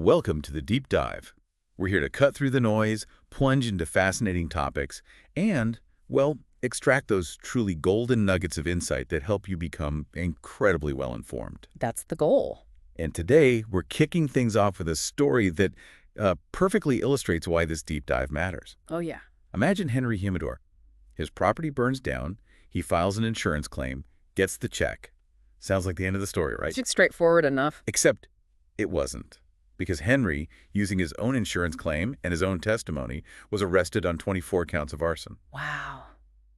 Welcome to the Deep Dive. We're here to cut through the noise, plunge into fascinating topics, and, well, extract those truly golden nuggets of insight that help you become incredibly well-informed. That's the goal. And today, we're kicking things off with a story that perfectly illustrates why this deep dive matters. Oh, yeah. Imagine Henry Humidor. His property burns down, he files an insurance claim, gets the check. Sounds like the end of the story, right? It's straightforward enough. Except it wasn't. Because Henry, using his own insurance claim and his own testimony, was arrested on 24 counts of arson. Wow.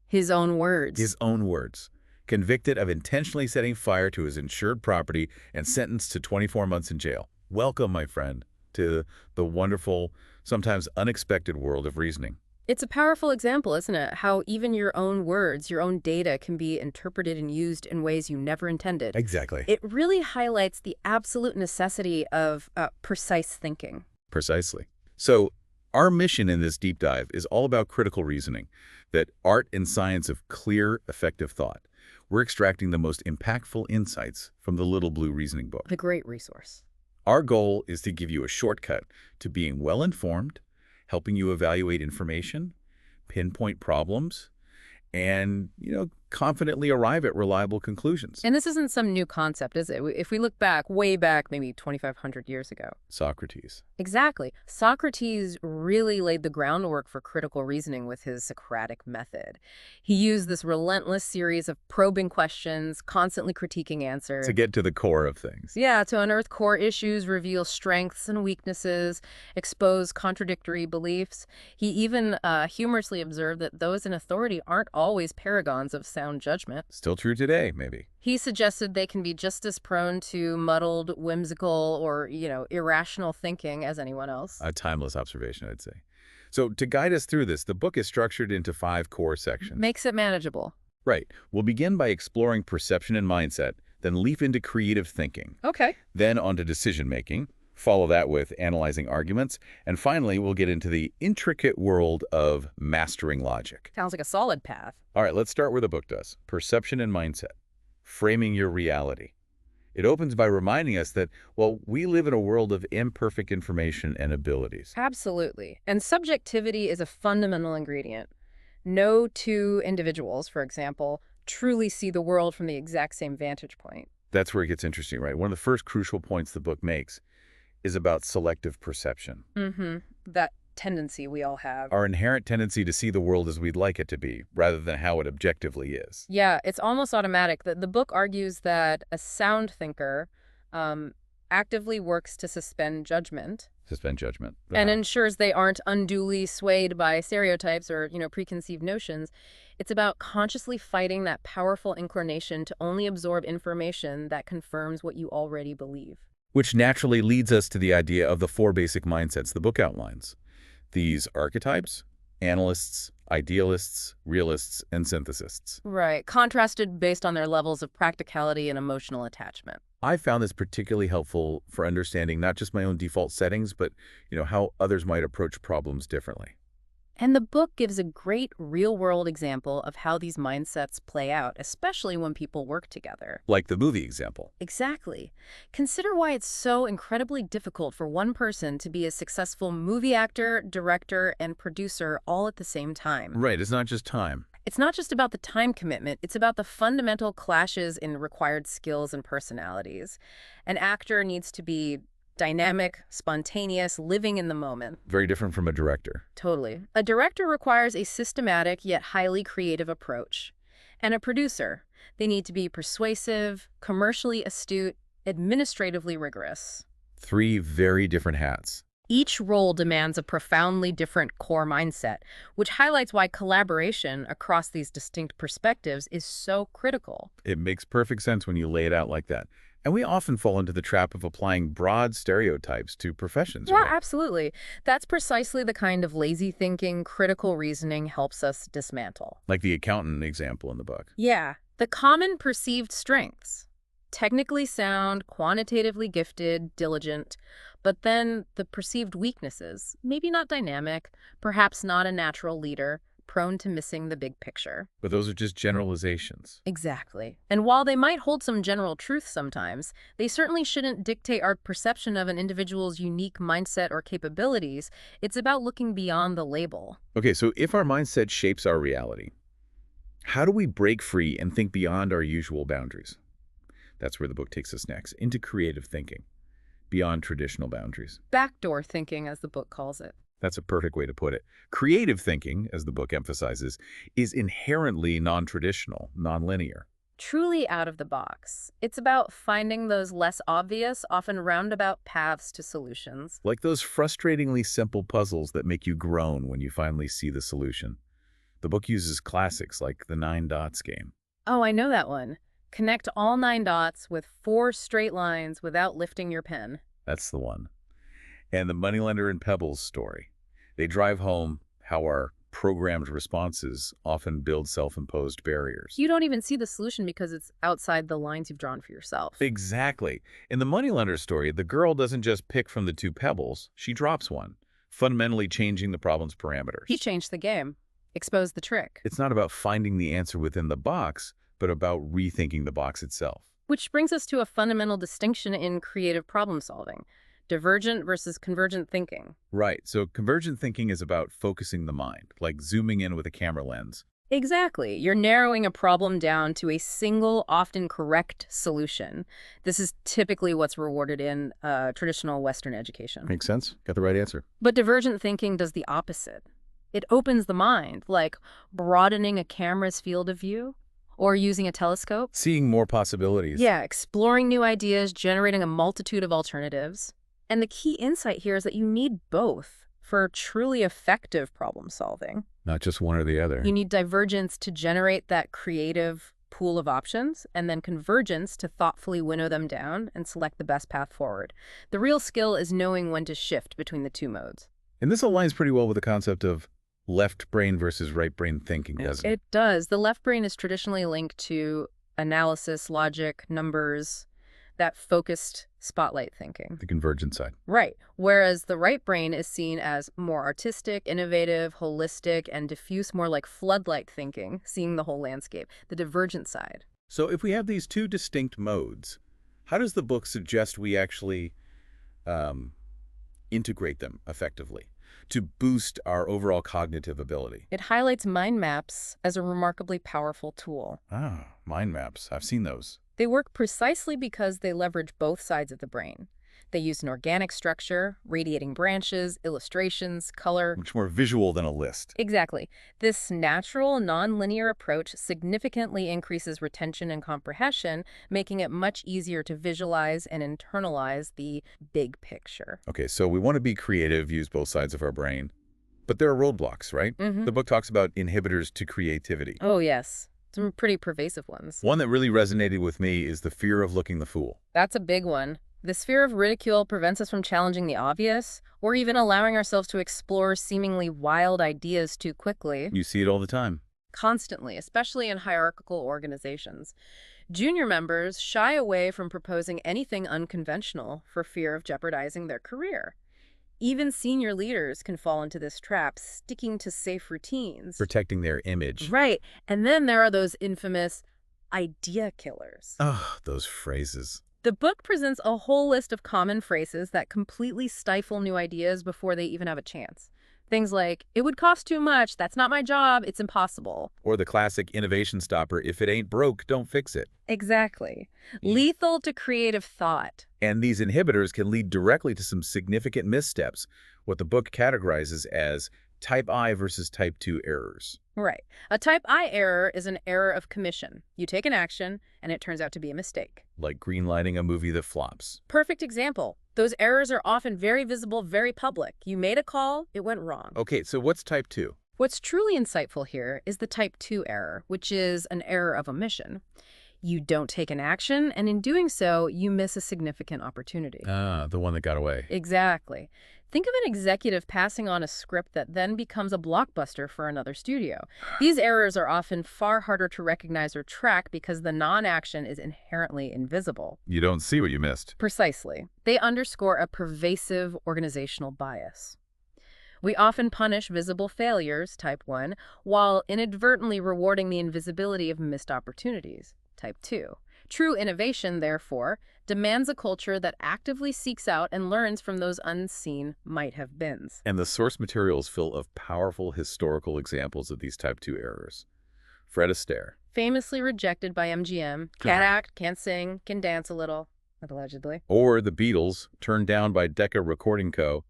His own words. His own words. Convicted of intentionally setting fire to his insured property and sentenced to 24 months in jail. Welcome, my friend, to the wonderful, sometimes unexpected world of reasoning. It's a powerful example, isn't it? How even your own words, your own data can be interpreted and used in ways you never intended. Exactly. It really highlights the absolute necessity of precise thinking. Precisely. So our mission in this deep dive is all about critical reasoning, that art and science of clear, effective thought. We're extracting the most impactful insights from the Little Blue Reasoning book. A great resource. Our goal is to give you a shortcut to being well-informed, helping you evaluate information, pinpoint problems, and, confidently arrive at reliable conclusions. And this isn't some new concept, is it? If we look back, way back, maybe 2,500 years ago. Socrates. Exactly. Socrates really laid the groundwork for critical reasoning with his Socratic method. He used this relentless series of probing questions, constantly critiquing answers. To get to the core of things. Yeah, to unearth core issues, reveal strengths and weaknesses, expose contradictory beliefs. He even humorously observed that those in authority aren't always paragons of sound judgment. Still true today, maybe. He suggested they can be just as prone to muddled, whimsical, or, irrational thinking as anyone else. A timeless observation, I'd say. So to guide us through this, the book is structured into 5 core sections. Makes it manageable. Right. We'll begin by exploring perception and mindset, then leap into creative thinking. Okay. Then onto decision-making, follow that with analyzing arguments, and finally, we'll get into the intricate world of mastering logic. Sounds like a solid path. All right, let's start where the book does. Perception and mindset. Framing your reality. It opens by reminding us that, well, we live in a world of imperfect information and abilities. Absolutely. And subjectivity is a fundamental ingredient. No two individuals, for example, truly see the world from the exact same vantage point. That's where it gets interesting, right? One of the first crucial points the book makes is about selective perception. That tendency we all have. Our inherent tendency to see the world as we'd like it to be, rather than how it objectively is. Yeah, it's almost automatic. The book argues that a sound thinker actively works to suspend judgment. Suspend judgment. And ensures they aren't unduly swayed by stereotypes or, preconceived notions. It's about consciously fighting that powerful inclination to only absorb information that confirms what you already believe. Which naturally leads us to the idea of the 4 basic mindsets the book outlines. These archetypes: analysts, idealists, realists, and synthesists. Right, contrasted based on their levels of practicality and emotional attachment. I found this particularly helpful for understanding not just my own default settings, but how others might approach problems differently. And the book gives a great real-world example of how these mindsets play out, especially when people work together. Like the movie example. Exactly. Consider why it's so incredibly difficult for one person to be a successful movie actor, director, and producer all at the same time. Right, it's not just time. It's not just about the time commitment, it's about the fundamental clashes in required skills and personalities. An actor needs to be dynamic, spontaneous, living in the moment. Very different from a director. Totally. A director requires a systematic yet highly creative approach. And a producer, they need to be persuasive, commercially astute, administratively rigorous. 3 very different hats. Each role demands a profoundly different core mindset, which highlights why collaboration across these distinct perspectives is so critical. It makes perfect sense when you lay it out like that. And we often fall into the trap of applying broad stereotypes to professions. Yeah, right? absolutely. That's precisely the kind of lazy thinking critical reasoning helps us dismantle. Like the accountant example in the book. Yeah, the common perceived strengths. Technically sound, quantitatively gifted, diligent, but then the perceived weaknesses. Maybe not dynamic, perhaps not a natural leader, prone to missing the big picture. But those are just generalizations. Exactly. And while they might hold some general truth sometimes, they certainly shouldn't dictate our perception of an individual's unique mindset or capabilities. It's about looking beyond the label. Okay, so if our mindset shapes our reality, how do we break free and think beyond our usual boundaries? That's where the book takes us next, into creative thinking, beyond traditional boundaries. Backdoor thinking, as the book calls it. That's a perfect way to put it. Creative thinking, as the book emphasizes, is inherently non-traditional, non-linear. Truly out of the box. It's about finding those less obvious, often roundabout paths to solutions. Like those frustratingly simple puzzles that make you groan when you finally see the solution. The book uses classics like the 9 dots game. Oh, I know that one. Connect all 9 dots with 4 straight lines without lifting your pen. That's the one. And the moneylender and pebbles story. They drive home how our programmed responses often build self-imposed barriers. You don't even see the solution because it's outside the lines you've drawn for yourself. Exactly. In the moneylender story, the girl doesn't just pick from the 2 pebbles, she drops one, fundamentally changing the problem's parameters. He changed the game. Exposed the trick. It's not about finding the answer within the box, but about rethinking the box itself. Which brings us to a fundamental distinction in creative problem solving. Divergent versus convergent thinking. Right, so convergent thinking is about focusing the mind, like zooming in with a camera lens. Exactly. You're narrowing a problem down to a single, often correct solution. This is typically what's rewarded in traditional Western education. Makes sense? Got the right answer. But divergent thinking does the opposite. It opens the mind, like broadening a camera's field of view or using a telescope. Seeing more possibilities. Yeah, exploring new ideas, generating a multitude of alternatives. And the key insight here is that you need both for truly effective problem solving. Not just one or the other. You need divergence to generate that creative pool of options, and then convergence to thoughtfully winnow them down and select the best path forward. The real skill is knowing when to shift between the 2 modes. And this aligns pretty well with the concept of left brain versus right brain thinking, doesn't it? It does. The left brain is traditionally linked to analysis, logic, numbers, that focused spotlight thinking. The convergent side. Right. Whereas the right brain is seen as more artistic, innovative, holistic, and diffuse, more like floodlight thinking, seeing the whole landscape, the divergent side. So if we have these 2 distinct modes, how does the book suggest we actually integrate them effectively to boost our overall cognitive ability? It highlights mind maps as a remarkably powerful tool. Ah, mind maps. I've seen those. They work precisely because they leverage both sides of the brain. They use an organic structure, radiating branches, illustrations, color. Much more visual than a list. Exactly. This natural, non-linear approach significantly increases retention and comprehension, making it much easier to visualize and internalize the big picture. Okay, so we want to be creative, use both sides of our brain. But there are roadblocks, right? Mm-hmm. The book talks about inhibitors to creativity. Oh, yes. Some pretty pervasive ones. One that really resonated with me is the fear of looking the fool. That's a big one. This fear of ridicule prevents us from challenging the obvious, or even allowing ourselves to explore seemingly wild ideas too quickly. You see it all the time. Constantly, especially in hierarchical organizations. Junior members shy away from proposing anything unconventional for fear of jeopardizing their career. Even senior leaders can fall into this trap, sticking to safe routines. Protecting their image. Right. And then there are those infamous idea killers. Oh, those phrases. The book presents a whole list of common phrases that completely stifle new ideas before they even have a chance. Things like, it would cost too much, that's not my job, it's impossible. Or the classic innovation stopper, if it ain't broke, don't fix it. Exactly. Lethal to creative thought. And these inhibitors can lead directly to some significant missteps, what the book categorizes as type I versus type 2 errors. Right. A type I error is an error of commission. You take an action, and it turns out to be a mistake. Like greenlighting a movie that flops. Perfect example. Those errors are often very visible, very public. You made a call, it went wrong. Okay, so what's type 2? What's truly insightful here is the type 2 error, which is an error of omission. You don't take an action, and in doing so, you miss a significant opportunity. Ah, the one that got away. Exactly. Think of an executive passing on a script that then becomes a blockbuster for another studio. These errors are often far harder to recognize or track because the non-action is inherently invisible. You don't see what you missed. Precisely. They underscore a pervasive organizational bias. We often punish visible failures, type 1, while inadvertently rewarding the invisibility of missed opportunities, type 2. True innovation, therefore, demands a culture that actively seeks out and learns from those unseen might-have-beens. And the source material is full of powerful historical examples of these type 2 errors. Fred Astaire. Famously rejected by MGM, can't act, can't sing, can dance a little, allegedly. Or the Beatles, turned down by Decca Recording Co.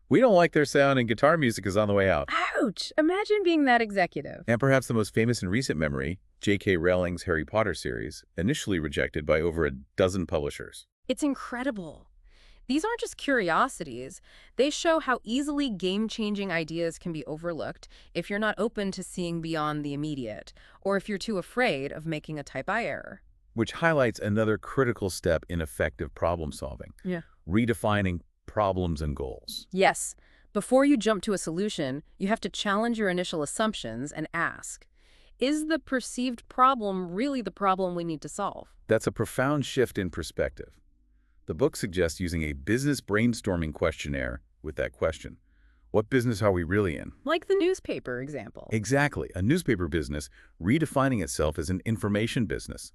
We don't like their sound and guitar music is on the way out. Ouch! Imagine being that executive. And perhaps the most famous in recent memory, J.K. Rowling's Harry Potter series, initially rejected by over a dozen publishers. It's incredible. These aren't just curiosities. They show how easily game-changing ideas can be overlooked if you're not open to seeing beyond the immediate, or if you're too afraid of making a type I error. Which highlights another critical step in effective problem solving. Yeah. Redefining problems and goals. Yes. Before you jump to a solution, you have to challenge your initial assumptions and ask, is the perceived problem really the problem we need to solve? That's a profound shift in perspective. The book suggests using a business brainstorming questionnaire with that question. What business are we really in? Like the newspaper example. Exactly. A newspaper business redefining itself as an information business.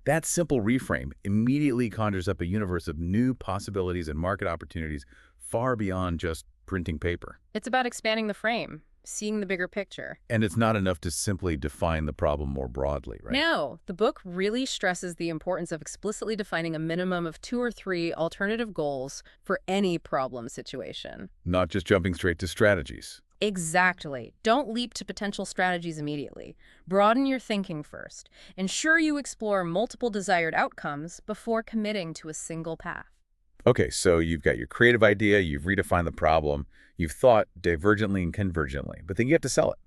That simple reframe immediately conjures up a universe of new possibilities and market opportunities far beyond just printing paper. It's about expanding the frame, seeing the bigger picture. And it's not enough to simply define the problem more broadly, right? No, the book really stresses the importance of explicitly defining a minimum of 2 or 3 alternative goals for any problem situation. Not just jumping straight to strategies. Exactly. Don't leap to potential strategies immediately. Broaden your thinking first. Ensure you explore multiple desired outcomes before committing to a single path. Okay, so you've got your creative idea, you've redefined the problem, you've thought divergently and convergently, but then you have to sell it.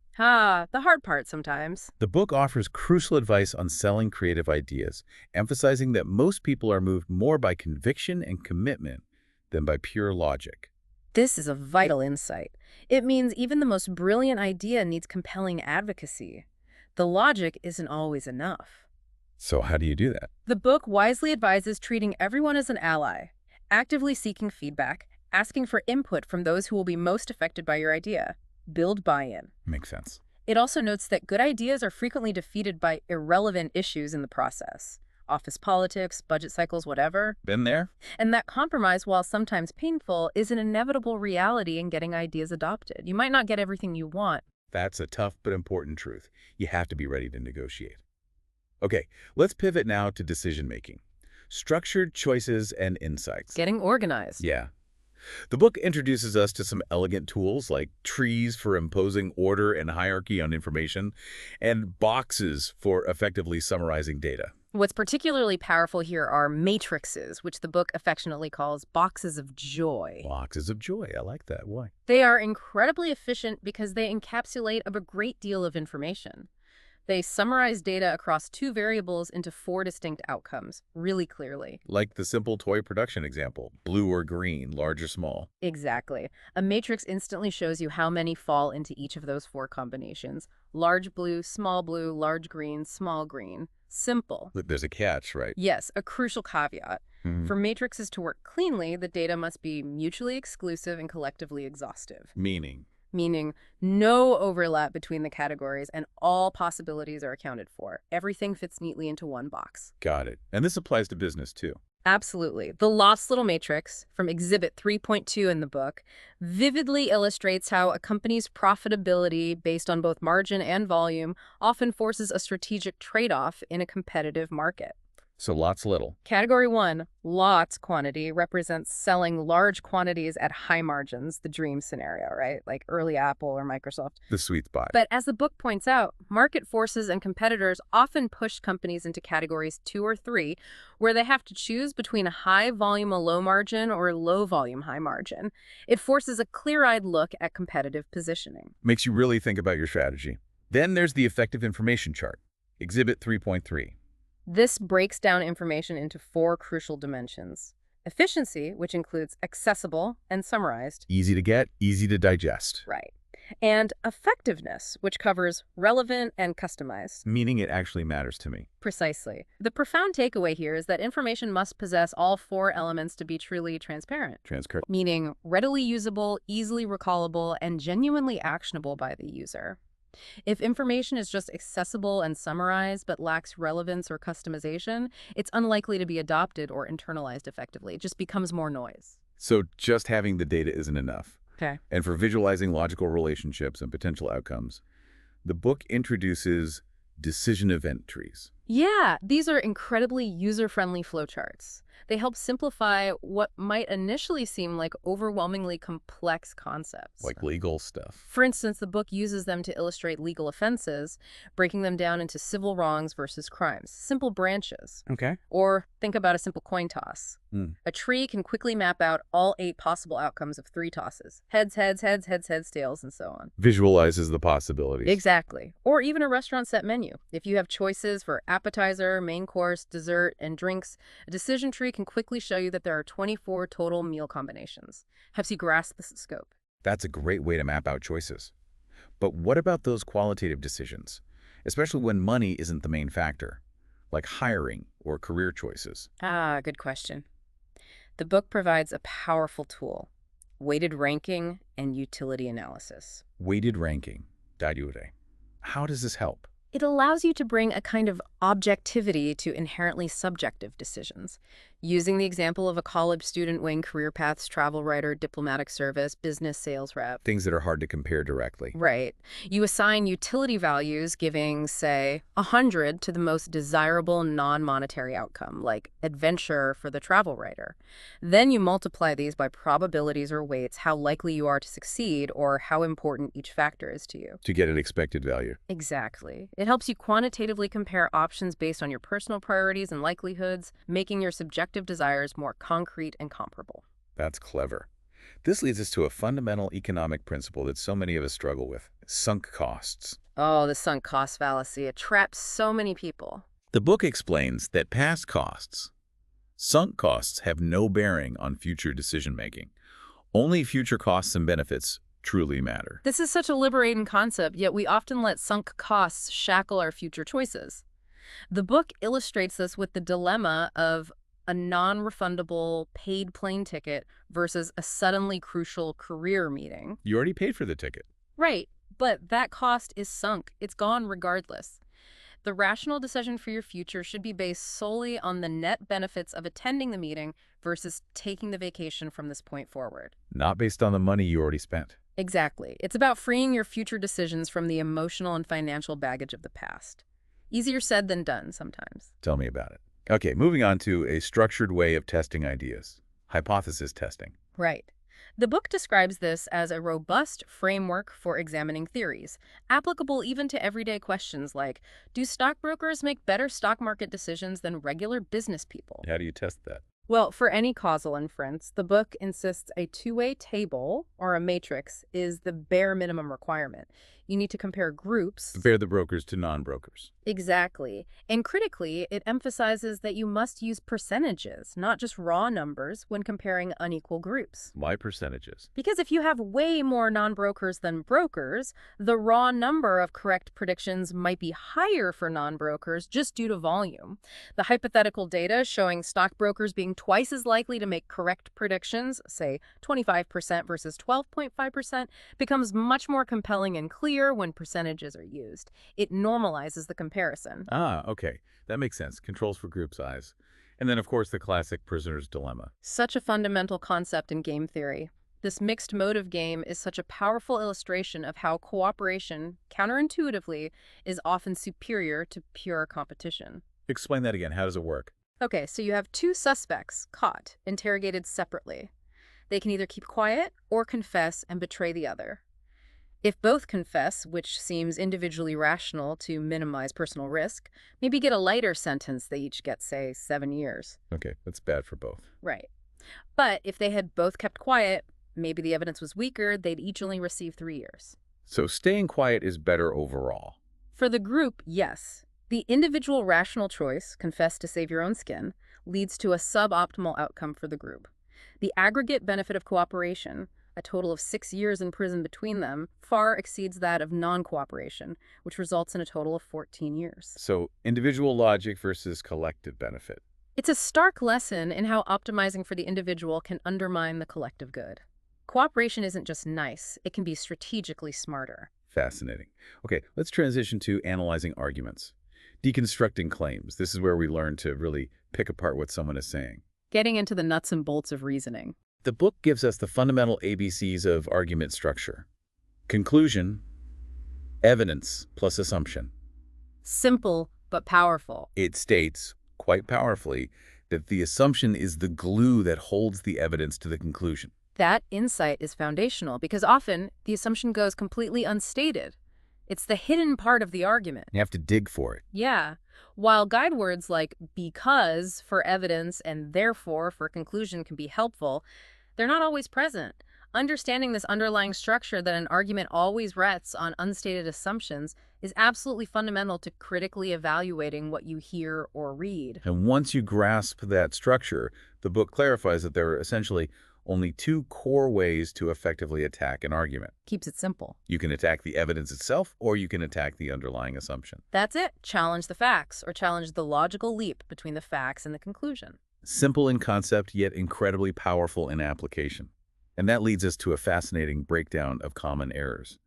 The hard part sometimes. The book offers crucial advice on selling creative ideas, emphasizing that most people are moved more by conviction and commitment than by pure logic. This is a vital insight. It means even the most brilliant idea needs compelling advocacy. The logic isn't always enough. So how do you do that? The book wisely advises treating everyone as an ally, actively seeking feedback, asking for input from those who will be most affected by your idea. Build buy-in. Makes sense. It also notes that good ideas are frequently defeated by irrelevant issues in the process. Office politics, budget cycles, whatever. Been there? And that compromise, while sometimes painful, is an inevitable reality in getting ideas adopted. You might not get everything you want. That's a tough but important truth. You have to be ready to negotiate. Okay, let's pivot now to decision-making. Structured choices and insights. Getting organized. Yeah. The book introduces us to some elegant tools like trees for imposing order and hierarchy on information, and boxes for effectively summarizing data. What's particularly powerful here are matrices, which the book affectionately calls boxes of joy. Boxes of joy. I like that. Why? They are incredibly efficient because they encapsulate a great deal of information. They summarize data across 2 variables into 4 distinct outcomes, really clearly. Like the simple toy production example, blue or green, large or small. Exactly. A matrix instantly shows you how many fall into each of those 4 combinations. Large blue, large green, small green. Simple. But there's a catch, right? Yes, a crucial caveat. For matrices to work cleanly, the data must be mutually exclusive and collectively exhaustive. Meaning no overlap between the categories and all possibilities are accounted for. Everything fits neatly into one box. Got it. And this applies to business, too. Absolutely. The Lost Little Matrix, from Exhibit 3.2 in the book, vividly illustrates how a company's profitability based on both margin and volume often forces a strategic trade-off in a competitive market. So lots little. Category 1, lots quantity, represents selling large quantities at high margins, the dream scenario, right? Like early Apple or Microsoft. The sweet spot. But as the book points out, market forces and competitors often push companies into categories 2 or 3, where they have to choose between a high volume, a low margin, or low volume, high margin. It forces a clear-eyed look at competitive positioning. Makes you really think about your strategy. Then there's the effective information chart, Exhibit 3.3. This breaks down information into 4 crucial dimensions. Efficiency, which includes accessible and summarized. Easy to get, easy to digest. Right. and effectiveness, which covers relevant and customized. Meaning it actually matters to me. Precisely. The profound takeaway here is that information must possess all four elements to be truly transparent, Transcript. meaning readily usable, easily recallable, and genuinely actionable by the user. If information is just accessible and summarized but lacks relevance or customization, it's unlikely to be adopted or internalized effectively. It just becomes more noise. So just having the data isn't enough. Okay. And for visualizing logical relationships and potential outcomes, the book introduces decision event trees. Yeah, these are incredibly user-friendly flowcharts. They help simplify what might initially seem like overwhelmingly complex concepts. Like legal stuff. For instance, the book uses them to illustrate legal offenses, breaking them down into civil wrongs versus crimes, simple branches. Okay. Or think about a simple coin toss. Hmm. A tree can quickly map out all 8 possible outcomes of 3 tosses. Heads, heads, heads, heads, heads, tails, and so on. Visualizes the possibilities. Exactly. Or even a restaurant set menu. If you have choices for appetizer, main course, dessert, and drinks, a decision tree can quickly show you that there are 24 total meal combinations. Helps you grasp the scope. That's a great way to map out choices. But what about those qualitative decisions, especially when money isn't the main factor, like hiring or career choices? Ah, good question. The book provides a powerful tool, weighted ranking and utility analysis. Weighted ranking. Dairyure. How does this help? It allows you to bring a kind of objectivity to inherently subjective decisions. Using the example of a college student weighing career paths, travel writer, diplomatic service, business sales rep. Things that are hard to compare directly. Right. You assign utility values, giving, say, 100 to the most desirable non-monetary outcome, like adventure for the travel writer. Then you multiply these by probabilities or weights, how likely you are to succeed or how important each factor is to you. To get an expected value. Exactly. It helps you quantitatively compare options based on your personal priorities and likelihoods, making your subjective desires more concrete and comparable. That's clever. This leads us to a fundamental economic principle that so many of us struggle with: sunk costs. Oh, the sunk cost fallacy. It traps so many people. The book explains that past costs, sunk costs, have no bearing on future decision-making. Only future costs and benefits truly matter. This is such a liberating concept, yet we often let sunk costs shackle our future choices. The book illustrates this with the dilemma of a non-refundable paid plane ticket versus a suddenly crucial career meeting. You already paid for the ticket. Right, but that cost is sunk. It's gone regardless. The rational decision for your future should be based solely on the net benefits of attending the meeting versus taking the vacation from this point forward. Not based on the money you already spent. Exactly. It's about freeing your future decisions from the emotional and financial baggage of the past. Easier said than done sometimes. Tell me about it. Okay, moving on to a structured way of testing ideas. Hypothesis testing. Right. The book describes this as a robust framework for examining theories, applicable even to everyday questions like, do stockbrokers make better stock market decisions than regular business people? How do you test that? Well, for any causal inference, the book insists a two-way table, or a matrix, is the bare minimum requirement. You need to compare groups. Compare the brokers to non-brokers. Exactly. And critically, it emphasizes that you must use percentages, not just raw numbers, when comparing unequal groups. Why percentages? Because if you have way more non-brokers than brokers, the raw number of correct predictions might be higher for non-brokers just due to volume. The hypothetical data showing stockbrokers being twice as likely to make correct predictions, say 25% versus 12.5%, becomes much more compelling and clear when percentages are used. It normalizes the comparison. Ah, okay. That makes sense. Controls for group size. And then, of course, the classic prisoner's dilemma. Such a fundamental concept in game theory. This mixed motive game is such a powerful illustration of how cooperation, counterintuitively, is often superior to pure competition. Explain that again. How does it work? Okay, so you have 2 suspects caught, interrogated separately. They can either keep quiet or confess and betray the other. If both confess, which seems individually rational to minimize personal risk, maybe get a lighter sentence. They each get, say, 7 years. Okay, that's bad for both. Right. But if they had both kept quiet, maybe the evidence was weaker, they'd each only receive 3 years. So staying quiet is better overall. For the group, yes. The individual rational choice, confess to save your own skin, leads to a suboptimal outcome for the group. The aggregate benefit of cooperation, a total of 6 years in prison between them, far exceeds that of non-cooperation, which results in a total of 14 years. So individual logic versus collective benefit. It's a stark lesson in how optimizing for the individual can undermine the collective good. Cooperation isn't just nice, it can be strategically smarter. Fascinating. Okay, let's transition to analyzing arguments. Deconstructing claims. This is where we learn to really pick apart what someone is saying. Getting into the nuts and bolts of reasoning. The book gives us the fundamental ABCs of argument structure. Conclusion, evidence plus assumption. Simple, but powerful. It states, quite powerfully, that the assumption is the glue that holds the evidence to the conclusion. That insight is foundational because often the assumption goes completely unstated. It's the hidden part of the argument. You have to dig for it. Yeah. While guide words like because for evidence and therefore for conclusion can be helpful, they're not always present. Understanding this underlying structure that an argument always rests on unstated assumptions is absolutely fundamental to critically evaluating what you hear or read. And once you grasp that structure, the book clarifies that there are essentially only two core ways to effectively attack an argument. Keeps it simple. You can attack the evidence itself, or you can attack the underlying assumption. That's it. Challenge the facts, or challenge the logical leap between the facts and the conclusion. Simple in concept, yet incredibly powerful in application. And that leads us to a fascinating breakdown of common errors.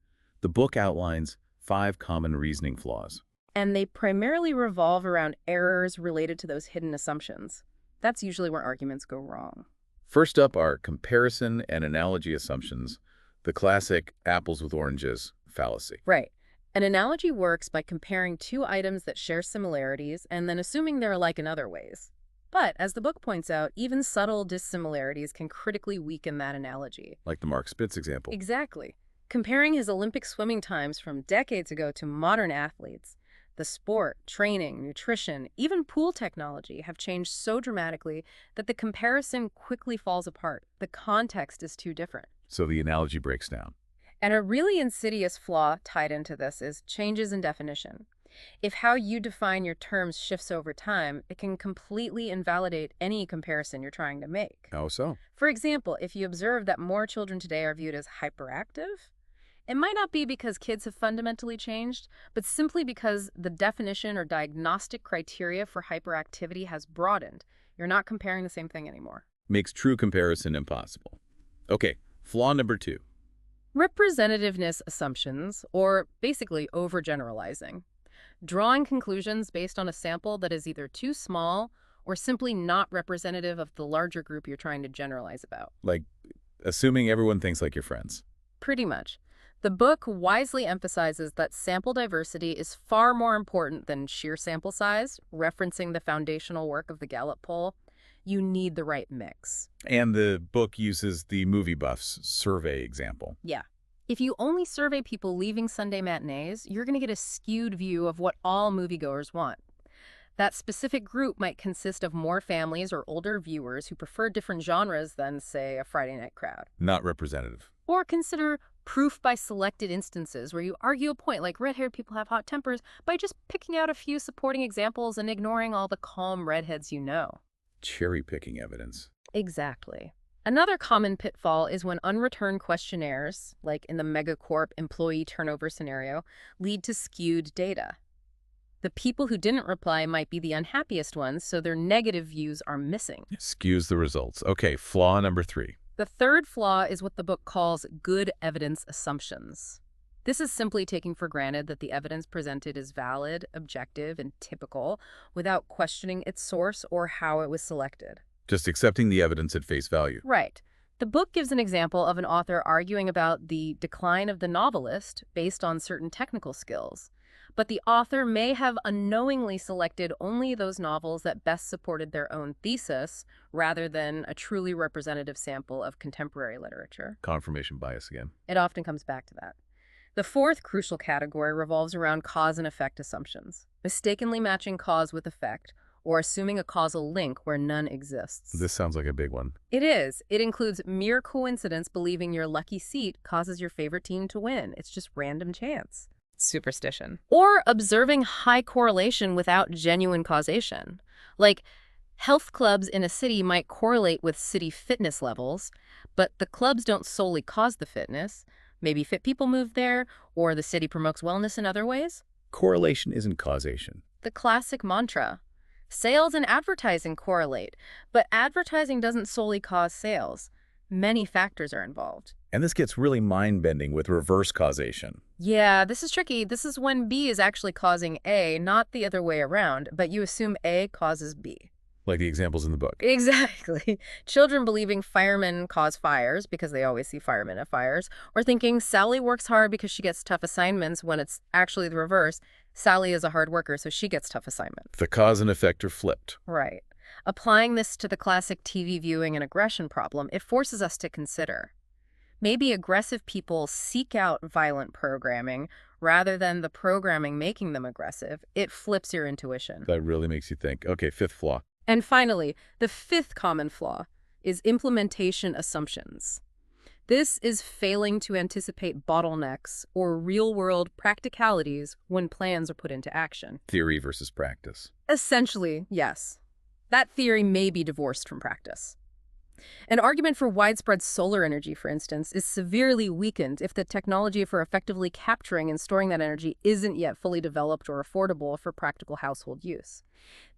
The book outlines 5 common reasoning flaws. And they primarily revolve around errors related to those hidden assumptions. That's usually where arguments go wrong. First up are comparison and analogy assumptions, the classic apples with oranges fallacy. Right. An analogy works by comparing two items that share similarities and then assuming they're alike in other ways. But, as the book points out, even subtle dissimilarities can critically weaken that analogy. Like the Mark Spitz example. Exactly. Comparing his Olympic swimming times from decades ago to modern athletes, the sport, training, nutrition, even pool technology have changed so dramatically that the comparison quickly falls apart. The context is too different. So the analogy breaks down. And a really insidious flaw tied into this is changes in definition. If how you define your terms shifts over time, it can completely invalidate any comparison you're trying to make. How so? For example, if you observe that more children today are viewed as hyperactive, it might not be because kids have fundamentally changed, but simply because the definition or diagnostic criteria for hyperactivity has broadened. You're not comparing the same thing anymore. Makes true comparison impossible. Okay, flaw number 2. Representativeness assumptions, or basically overgeneralizing. Drawing conclusions based on a sample that is either too small or simply not representative of the larger group you're trying to generalize about. Like assuming everyone thinks like your friends. Pretty much. The book wisely emphasizes that sample diversity is far more important than sheer sample size, referencing the foundational work of the Gallup poll. You need the right mix. And the book uses the movie buffs survey example. Yeah. If you only survey people leaving Sunday matinees, you're going to get a skewed view of what all moviegoers want. That specific group might consist of more families or older viewers who prefer different genres than, say, a Friday night crowd. Not representative. Or consider proof by selected instances where you argue a point like red-haired people have hot tempers by just picking out a few supporting examples and ignoring all the calm redheads you know. Cherry-picking evidence. Exactly. Another common pitfall is when unreturned questionnaires, like in the megacorp employee turnover scenario, lead to skewed data. The people who didn't reply might be the unhappiest ones, so their negative views are missing. Skews the results. Okay, flaw number 3. The third flaw is what the book calls good evidence assumptions. This is simply taking for granted that the evidence presented is valid, objective, and typical without questioning its source or how it was selected. Just accepting the evidence at face value. Right. The book gives an example of an author arguing about the decline of the novelist based on certain technical skills. But the author may have unknowingly selected only those novels that best supported their own thesis, rather than a truly representative sample of contemporary literature. Confirmation bias again. It often comes back to that. The fourth crucial category revolves around cause and effect assumptions, mistakenly matching cause with effect, or assuming a causal link where none exists. This sounds like a big one. It is. It includes mere coincidence believing your lucky seat causes your favorite team to win. It's just random chance. Superstition. Or observing high correlation without genuine causation. Like, health clubs in a city might correlate with city fitness levels, But the clubs don't solely cause the fitness. Maybe fit people move there, or the city promotes wellness in other ways. Correlation isn't causation. The classic mantra. Sales and advertising correlate, but advertising doesn't solely cause sales. Many factors are involved. And this gets really mind-bending with reverse causation. Yeah, this is tricky. This is when B is actually causing A, not the other way around, but you assume A causes B. Like the examples in the book. Exactly. Children believing firemen cause fires because they always see firemen at fires, or thinking Sally works hard because she gets tough assignments when it's actually the reverse. Sally is a hard worker, so she gets tough assignments. The cause and effect are flipped. Right. Applying this to the classic TV viewing and aggression problem, it forces us to consider. Maybe aggressive people seek out violent programming rather than the programming making them aggressive. It flips your intuition. That really makes you think. Okay, fifth flaw. And finally, the fifth common flaw is implementation assumptions. This is failing to anticipate bottlenecks or real-world practicalities when plans are put into action. Theory versus practice. Essentially, yes. That theory may be divorced from practice. An argument for widespread solar energy, for instance, is severely weakened if the technology for effectively capturing and storing that energy isn't yet fully developed or affordable for practical household use.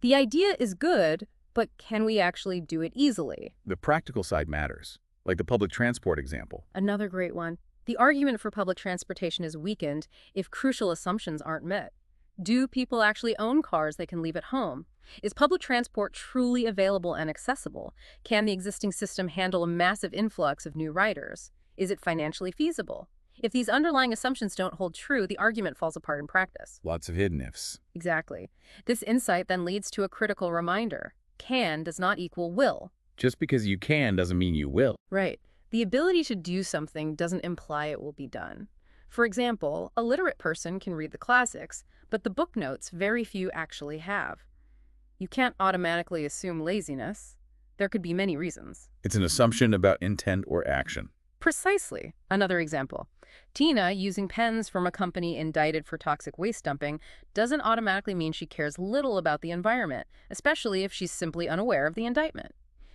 The idea is good, but can we actually do it easily? The practical side matters, like the public transport example. Another great one. The argument for public transportation is weakened if crucial assumptions aren't met. Do people actually own cars they can leave at home? Is public transport truly available and accessible? Can the existing system handle a massive influx of new riders? Is it financially feasible? If these underlying assumptions don't hold true, the argument falls apart in practice. Lots of hidden ifs. Exactly. This insight then leads to a critical reminder. Can does not equal will. Just because you can doesn't mean you will. Right. The ability to do something doesn't imply it will be done. For example, a literate person can read the classics, but the book notes very few actually have. You can't automatically assume laziness. There could be many reasons. It's an assumption about intent or action. Precisely. Another example. Tina, using pens from a company indicted for toxic waste dumping, doesn't automatically mean she cares little about the environment, especially if she's simply unaware of the indictment.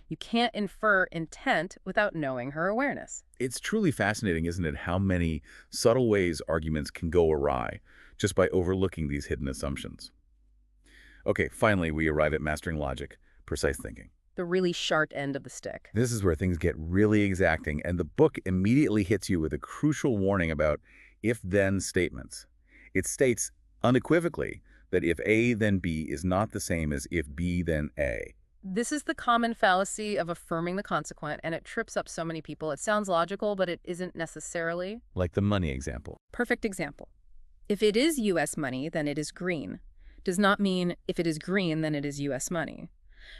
You can't infer intent without knowing her awareness. It's truly fascinating, isn't it, how many subtle ways arguments can go awry just by overlooking these hidden assumptions. Okay, finally, we arrive at mastering logic, precise thinking. The really sharp end of the stick. This is where things get really exacting, and the book immediately hits you with a crucial warning about if-then statements. It states unequivocally that if A, then B is not the same as if B, then A. This is the common fallacy of affirming the consequent, and it trips up so many people. It sounds logical, but it isn't necessarily. Like the money example. Perfect example. If it is U.S. money, then it is green. Does not mean if it is green, then it is U.S. money.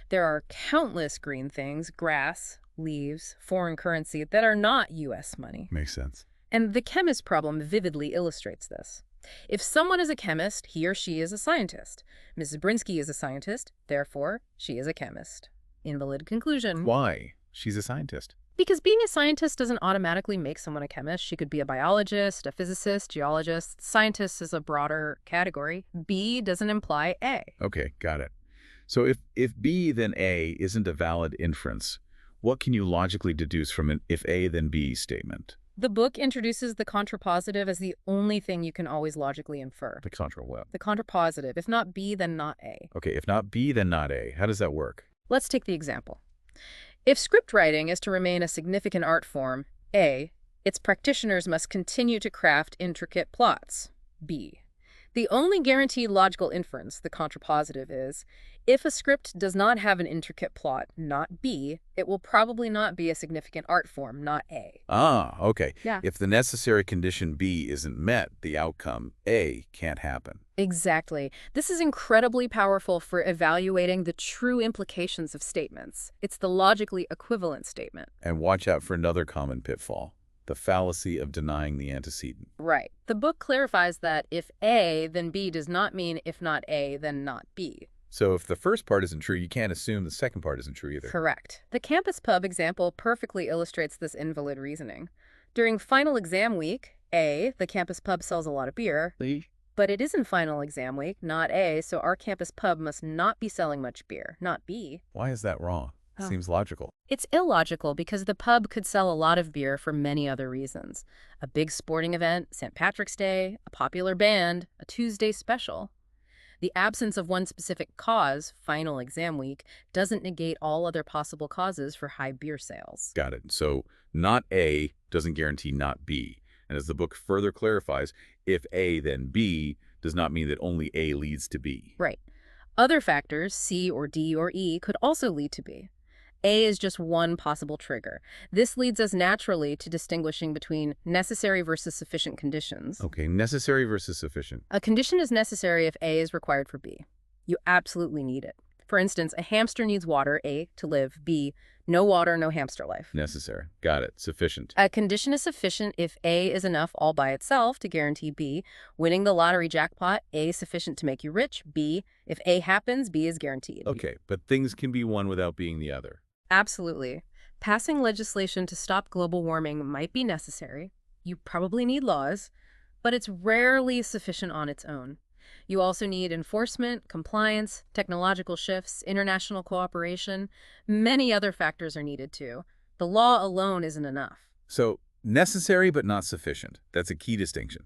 There are countless green things, grass, leaves, foreign currency, that are not U.S. money. Makes sense. And the chemist problem vividly illustrates this. If someone is a chemist, he or she is a scientist. Mrs. Brinsky is a scientist, therefore, she is a chemist. Invalid conclusion. Why? She's a scientist. Because being a scientist doesn't automatically make someone a chemist. She could be a biologist, a physicist, geologist. Scientist is a broader category. B doesn't imply A. Okay, got it. So if B, then A isn't a valid inference, what can you logically deduce from an if A, then B statement? The book introduces the contrapositive as the only thing you can always logically infer. The contra what? The contrapositive. If not B, then not A. Okay, if not B, then not A. How does that work? Let's take the example. If script writing is to remain a significant art form, A, its practitioners must continue to craft intricate plots. B. The only guaranteed logical inference, the contrapositive, is if a script does not have an intricate plot, not B, it will probably not be a significant art form, not A. Ah, okay. Yeah. If the necessary condition B isn't met, the outcome A can't happen. Exactly. This is incredibly powerful for evaluating the true implications of statements. It's the logically equivalent statement. And watch out for another common pitfall, the fallacy of denying the antecedent. Right. The book clarifies that if A, then B does not mean if not A, then not B. So if the first part isn't true, you can't assume the second part isn't true either. Correct. The campus pub example perfectly illustrates this invalid reasoning. During final exam week, A, the campus pub sells a lot of beer, but it isn't final exam week, not A, so our campus pub must not be selling much beer, not B. Why is that wrong? Oh. Seems logical. It's illogical because the pub could sell a lot of beer for many other reasons. A big sporting event, St. Patrick's Day, a popular band, a Tuesday special. The absence of one specific cause, final exam week, doesn't negate all other possible causes for high beer sales. Got it. So not A doesn't guarantee not B. And as the book further clarifies, if A, then B does not mean that only A leads to B. Right. Other factors, C or D or E, could also lead to B. A is just one possible trigger. This leads us naturally to distinguishing between necessary versus sufficient conditions. Okay, necessary versus sufficient. A condition is necessary if A is required for B. You absolutely need it. For instance, a hamster needs water, A, to live, B, no water, no hamster life. Necessary. Got it. Sufficient. A condition is sufficient if A is enough all by itself to guarantee B. Winning the lottery jackpot, A sufficient to make you rich, B. If A happens, B is guaranteed. Okay, but things can be one without being the other. Absolutely. Passing legislation to stop global warming might be necessary. You probably need laws, but it's rarely sufficient on its own. You also need enforcement, compliance, technological shifts, international cooperation. Many other factors are needed too. The law alone isn't enough. So, necessary but not sufficient. That's a key distinction.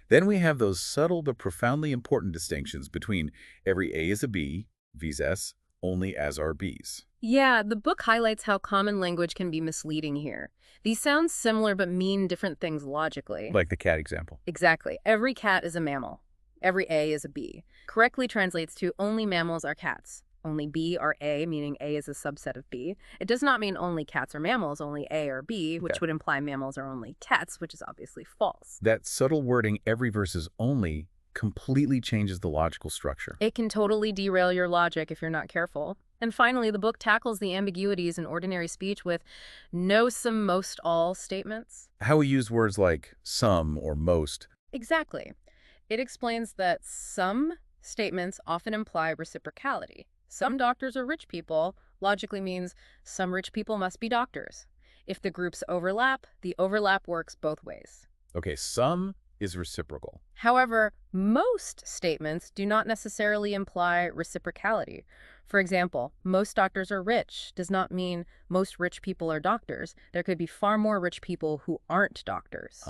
Then we have those subtle but profoundly important distinctions between every A is a B, vis S, only as are Bs. Yeah, the book highlights how common language can be misleading here. These sound similar but mean different things logically. Like the cat example. Exactly. Every cat is a mammal. Every A is a B. Correctly translates to only mammals are cats. Only B are A, meaning A is a subset of B. It does not mean only cats are mammals, only A or B, which would imply mammals are only cats, which is obviously false. That subtle wording, every versus only, completely changes the logical structure. It can totally derail your logic if you're not careful. And finally, the book tackles the ambiguities in ordinary speech with no, some, most, all statements. How we use words like some or most. Exactly. It explains that some statements often imply reciprocality. Some doctors are rich people logically means some rich people must be doctors. If the groups overlap, the overlap works both ways. Okay, some is reciprocal. However, most statements do not necessarily imply reciprocality. For example, most doctors are rich does not mean most rich people are doctors. There could be far more rich people who aren't doctors.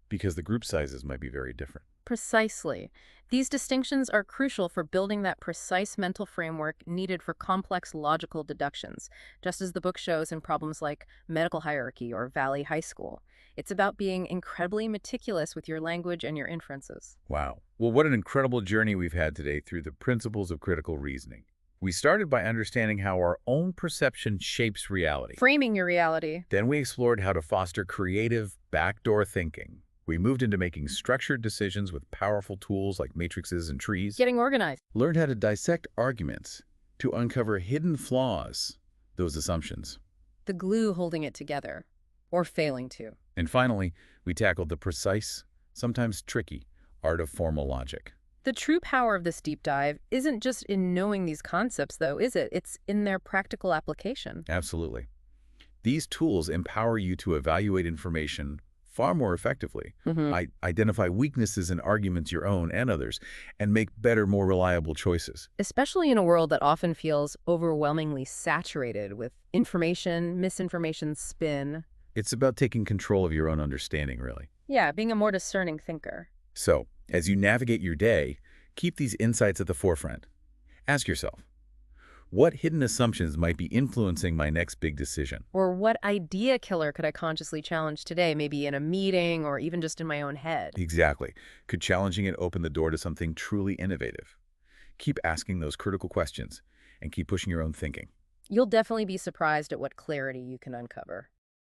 Because the group sizes might be very different. Precisely. These distinctions are crucial for building that precise mental framework needed for complex logical deductions, just as the book shows in problems like medical hierarchy or Valley High School. It's about being incredibly meticulous with your language and your inferences. Wow. Well, what an incredible journey we've had today through the principles of critical reasoning. We started by understanding how our own perception shapes reality. Framing your reality. Then we explored how to foster creative, backdoor thinking. We moved into making structured decisions with powerful tools like matrices and trees. Getting organized. Learned how to dissect arguments to uncover hidden flaws, those assumptions. The glue holding it together, or failing to. And finally, we tackled the precise, sometimes tricky, art of formal logic. The true power of this deep dive isn't just in knowing these concepts, though, is it? It's in their practical application. Absolutely. These tools empower you to evaluate information far more effectively, identify weaknesses in arguments your own and others, and make better, more reliable choices. Especially in a world that often feels overwhelmingly saturated with information, misinformation, spin. It's about taking control of your own understanding, really. Yeah, being a more discerning thinker. So, as you navigate your day, keep these insights at the forefront. Ask yourself, what hidden assumptions might be influencing my next big decision? Or what idea killer could I consciously challenge today, maybe in a meeting or even just in my own head? Exactly. Could challenging it open the door to something truly innovative? Keep asking those critical questions and keep pushing your own thinking. You'll definitely be surprised at what clarity you can uncover.